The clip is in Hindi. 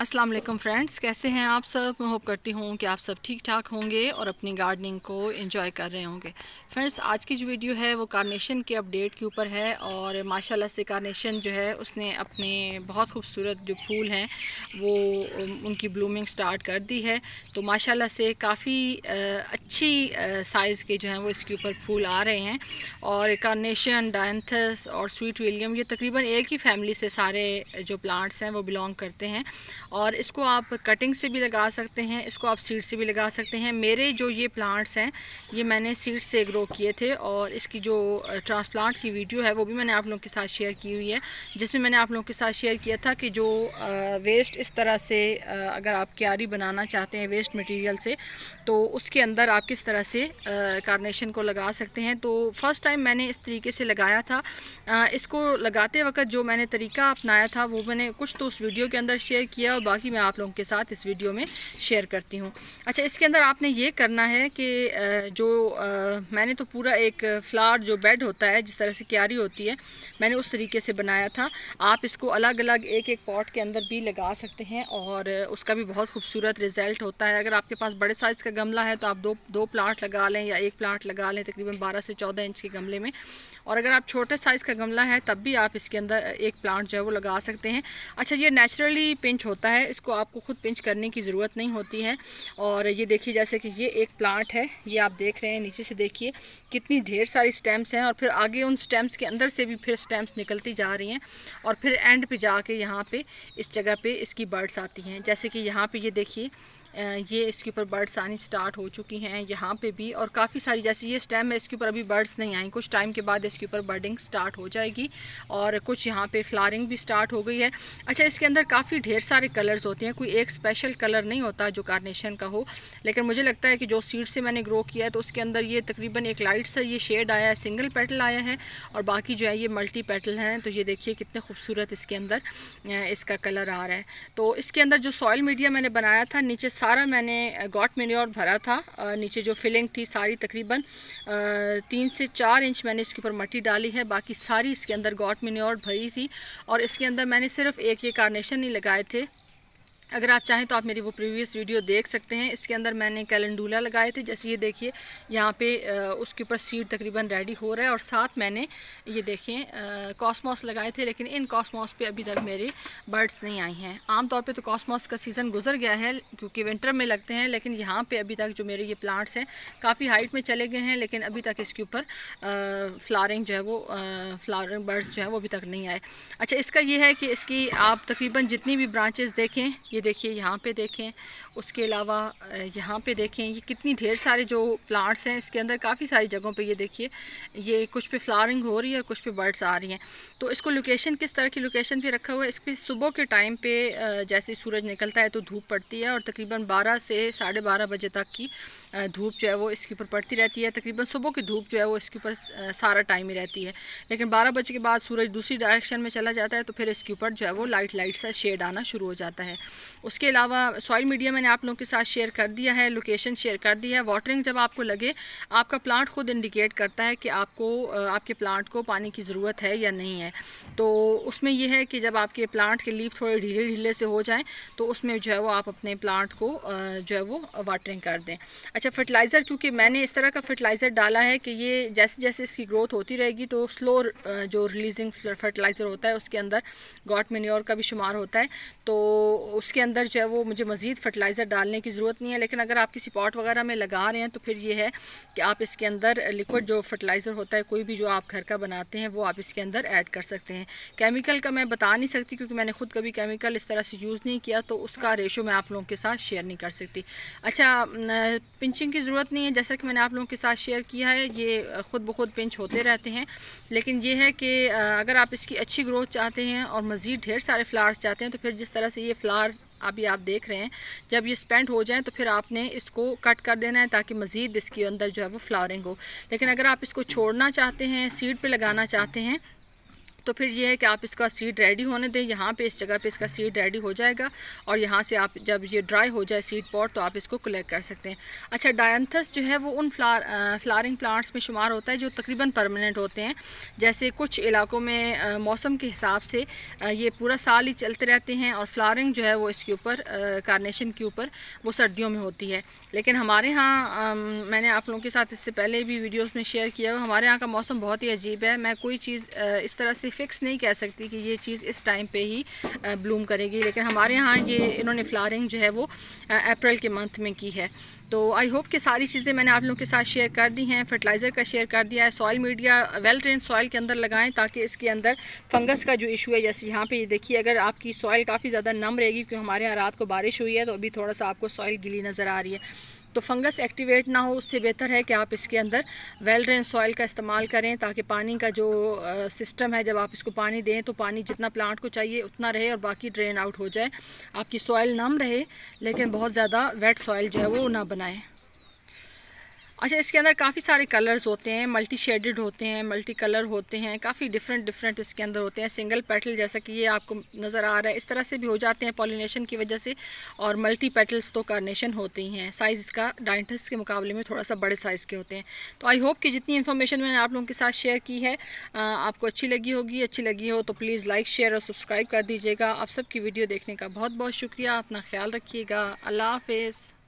अस्सलाम वालेकुम फ्रेंड्स, कैसे हैं आप सब। मैं होप करती हूँ कि आप सब ठीक ठाक होंगे और अपनी गार्डनिंग को एंजॉय कर रहे होंगे। फ्रेंड्स, आज की जो वीडियो है वो कारनेशन के अपडेट के ऊपर है और माशाल्लाह से कारनेशन जो है उसने अपने बहुत खूबसूरत जो फूल हैं वो उनकी ब्लूमिंग स्टार्ट कर दी है। तो माशाल्लाह से काफ़ी अच्छी साइज़ के जो हैं वो इसके ऊपर फूल आ रहे हैं। और कारनेशन, डायंथस और स्वीट विलियम ये तकरीबन एक ही फैमिली से सारे जो प्लांट्स हैं वो बिलोंग करते हैं। और इसको आप कटिंग से भी लगा सकते हैं, इसको आप सीड से भी लगा सकते हैं। मेरे जो ये प्लांट्स हैं ये मैंने सीड से ग्रो किए थे और इसकी जो ट्रांसप्लांट की वीडियो है वो भी मैंने आप लोगों के साथ शेयर की हुई है, जिसमें मैंने आप लोगों के साथ शेयर किया था कि जो वेस्ट इस तरह से अगर आप क्यारी बनाना चाहते हैं वेस्ट मटेरियल से, तो उसके अंदर आप किस तरह से कारनेशन को लगा सकते हैं। तो फर्स्ट टाइम मैंने इस तरीके से लगाया था। इसको लगाते वक्त जो मैंने तरीका अपनाया था वो मैंने कुछ तो उस वीडियो के अंदर शेयर किया और बाकी मैं आप लोगों के साथ इस वीडियो में शेयर करती हूँ। अच्छा, इसके अंदर आपने ये करना है कि मैंने तो पूरा एक फ्लावर जो बेड होता है, जिस तरह से क्यारी होती है, मैंने उस तरीके से बनाया था। आप इसको अलग अलग एक एक पॉट के अंदर भी लगा सकते हैं और उसका भी बहुत खूबसूरत रिज़ल्ट होता है। अगर आपके पास बड़े साइज़ का गमला है तो आप दो प्लांट लगा लें या एक प्लांट लगा लें तकरीबन 12 से 14 इंच के गमले में। और अगर आप छोटे साइज़ का गमला है तब भी आप इसके अंदर एक प्लांट जो है वो लगा सकते हैं। अच्छा, ये नेचुरली पिंच होता है, इसको आपको खुद पिंच करने की ज़रूरत नहीं होती है। और ये देखिए, जैसे कि ये एक प्लांट है, ये आप देख रहे हैं, नीचे से देखिए कितनी ढेर सारी स्टेम्स हैं और फिर आगे उन स्टेम्स के अंदर से भी फिर स्टेम्स निकलती जा रही हैं और फिर एंड पे जाके यहाँ पे इस जगह पे इसकी बर्ड्स आती हैं। जैसे कि यहाँ पे ये देखिए, ये इसके ऊपर बर्ड्स आनी स्टार्ट हो चुकी हैं यहाँ पे भी, और काफ़ी सारी, जैसे ये स्टेम है इसके ऊपर अभी बर्ड्स नहीं आई, कुछ टाइम के बाद इसके ऊपर बर्डिंग स्टार्ट हो जाएगी और कुछ यहाँ पे फ्लावरिंग भी स्टार्ट हो गई है। अच्छा, इसके अंदर काफ़ी ढेर सारे कलर्स होते हैं, कोई एक स्पेशल कलर नहीं होता जो कारनेशन का हो, लेकिन मुझे लगता है कि जो सीड से मैंने ग्रो किया है तो उसके अंदर ये तकरीबन एक लाइट सा ये शेड आया है, सिंगल पेटल आया है और बाकी जो है ये मल्टी पेटल हैं। तो ये देखिए कितने खूबसूरत इसके अंदर इसका कलर आ रहा है। तो इसके अंदर जो सॉइल मीडिया मैंने बनाया था, नीचे सारा मैंने गॉट मैन्योर भरा था। नीचे जो फिलिंग थी सारी तकरीबन 3 से 4 इंच मैंने इसके ऊपर मिट्टी डाली है, बाकी सारी इसके अंदर गॉट मैन्योर भरी थी। और इसके अंदर मैंने सिर्फ एक ये कारनेशन ही लगाए थे। अगर आप चाहें तो आप मेरी वो प्रीवियस वीडियो देख सकते हैं। इसके अंदर मैंने कैलेंडुला लगाए थे, जैसे ये देखिए यहाँ पे उसके ऊपर सीड तकरीबन रेडी हो रहा है। और साथ मैंने ये देखें कॉस्मॉस लगाए थे, लेकिन इन कॉस्मॉस पे अभी तक मेरे बर्ड्स नहीं आई हैं। आमतौर पे तो कॉस्मॉस का सीज़न गुजर गया है क्योंकि विंटर में लगते हैं, लेकिन यहाँ पर अभी तक जो मेरे ये प्लांट्स हैं काफ़ी हाइट में चले गए हैं, लेकिन अभी तक इसके ऊपर फ्लावरिंग जो है वो फ्लावरिंग बर्ड्स जो है वो अभी तक नहीं आए। अच्छा, इसका ये है कि इसकी आप तकरीबन जितनी भी ब्रांचेस देखें, ये देखिए यहाँ पे देखें, उसके अलावा यहाँ पे देखें, ये कितनी ढेर सारे जो प्लांट्स हैं इसके अंदर, काफ़ी सारी जगहों पे ये देखिए, ये कुछ पे फ्लावरिंग हो रही है, कुछ पे बर्ड्स आ रही हैं। तो इसको लोकेशन किस तरह की लोकेशन पे रखा हुआ है, इस पर सुबह के टाइम पे जैसे सूरज निकलता है तो धूप पड़ती है और तकरीबन 12 से 12:30 बजे तक की धूप जो है वो इसके ऊपर पड़ती रहती है। तकरीबन सुबह की धूप जो है वो इसके ऊपर सारा टाइम ही रहती है, लेकिन 12 बजे के बाद सूरज दूसरी डायरेक्शन में चला जाता है तो फिर इसके ऊपर जो है वो लाइट सा शेड आना शुरू हो जाता है। उसके अलावा सॉइल मीडिया मैंने आप लोगों के साथ शेयर कर दिया है, लोकेशन शेयर कर दी है। वाटरिंग जब आपको लगे, आपका प्लांट खुद इंडिकेट करता है कि आपको आपके प्लांट को पानी की ज़रूरत है या नहीं है। तो उसमें यह है कि जब आपके प्लांट के लीफ थोड़े ढीले ढीले से हो जाएं तो उसमें जो है वो आप अपने प्लांट को जो है वो वाटरिंग कर दें। अच्छा, फर्टिलाइज़र, क्योंकि मैंने इस तरह का फर्टिलाइज़र डाला है कि ये जैसे जैसे इसकी ग्रोथ होती रहेगी तो स्लो जो रिलीजिंग फर्टिलाइज़र होता है उसके अंदर गॉट मैन्योर का भी शुमार होता है, तो उसके अंदर जो है वो मुझे मज़ीद फर्टिलाइज़र डालने की ज़रूरत नहीं है। लेकिन अगर आप किसी पॉट वगैरह में लगा रहे हैं तो फिर ये है कि आप इसके अंदर लिक्विड जो फर्टिलाइज़र होता है कोई भी जो आप घर का बनाते हैं वो आप इसके अंदर ऐड कर सकते हैं। केमिकल का मैं बता नहीं सकती क्योंकि मैंने खुद कभी केमिकल इस तरह से यूज़ नहीं किया, तो उसका रेशो मैं आप लोगों के साथ शेयर नहीं कर सकती। अच्छा, पिंचिंग की ज़रूरत नहीं है, जैसा कि मैंने आप लोगों के साथ शेयर किया है, ये ख़ुद ब खुद पिंच होते रहते हैं। लेकिन ये है कि अगर आप इसकी अच्छी ग्रोथ चाहते हैं और मज़ीद ढेर सारे फ्लावर्स चाहते हैं तो फिर जिस तरह से ये फ्लावर अभी आप देख रहे हैं, जब ये स्पेंड हो जाए तो फिर आपने इसको कट कर देना है ताकि मज़ीद इसके अंदर जो है वो फ्लावरिंग हो। लेकिन अगर आप इसको छोड़ना चाहते हैं, सीड पे लगाना चाहते हैं, तो फिर ये है कि आप इसका सीड रेडी होने दें। यहाँ पे इस जगह पे इसका सीड रेडी हो जाएगा और यहाँ से आप जब ये ड्राई हो जाए सीड पॉट तो आप इसको कलेक्ट कर सकते हैं। अच्छा, डायंथस जो है वो उन फ्लावरिंग प्लांट्स में शुमार होता है जो तकरीबन परमानेंट होते हैं। जैसे कुछ इलाकों में मौसम के हिसाब से ये पूरा साल ही चलते रहते हैं और फ्लावरिंग जो है वो इसके ऊपर कार्नेशन के ऊपर वो सर्दियों में होती है। लेकिन हमारे यहाँ मैंने आप लोगों के साथ इससे पहले भी वीडियोस में शेयर किया हुआ, हमारे यहाँ का मौसम बहुत ही अजीब है। मैं कोई चीज़ इस तरह से फ़िक्स नहीं कह सकती कि ये चीज़ इस टाइम पे ही ब्लूम करेगी, लेकिन हमारे यहाँ ये इन्होंने फ्लावरिंग जो है वो अप्रैल के मंथ में की है। तो आई होप कि सारी चीज़ें मैंने आप लोगों के साथ शेयर कर दी हैं। फर्टिलाइज़र का शेयर कर दिया है। Soil media well drain soil के अंदर लगाएं ताकि इसके अंदर फंगस का जो इशू है, जैसे यहाँ पे ये देखिए, अगर आपकी सॉइल काफ़ी ज़्यादा नम रहेगी, क्योंकि हमारे यहाँ रात को बारिश हुई है तो अभी थोड़ा सा आपको सॉइल गीली नज़र आ रही है, तो फंगस एक्टिवेट ना हो, उससे बेहतर है कि आप इसके अंदर वेल ड्रेन सॉइल का इस्तेमाल करें ताकि पानी का जो सिस्टम है, जब आप इसको पानी दें तो पानी जितना प्लांट को चाहिए उतना रहे और बाकी ड्रेन आउट हो जाए। आपकी सॉइल नम रहे लेकिन बहुत ज़्यादा वेट सॉइल जो है वो ना बनाए। अच्छा, इसके अंदर काफ़ी सारे कलर्स होते हैं, मल्टी शेडेड होते हैं, मल्टी कलर होते हैं, काफ़ी डिफरेंट इसके अंदर होते हैं। सिंगल पेटल जैसा कि ये आपको नज़र आ रहा है, इस तरह से भी हो जाते हैं पॉलिनेशन की वजह से, और मल्टी पेटल्स तो कार्नेशन होते ही हैं। साइज़ इसका डायंथस के मुकाबले में थोड़ा सा बड़े साइज़ के होते हैं। तो आई होप कि जितनी इन्फॉर्मेशन मैंने आप लोगों के साथ शेयर की है आपको अच्छी लगी होगी। अच्छी लगी हो तो प्लीज़ लाइक, शेयर और सब्सक्राइब कर दीजिएगा। आप सबकी वीडियो देखने का बहुत बहुत शुक्रिया। अपना ख्याल रखिएगा। अल्लाह हाफिज़।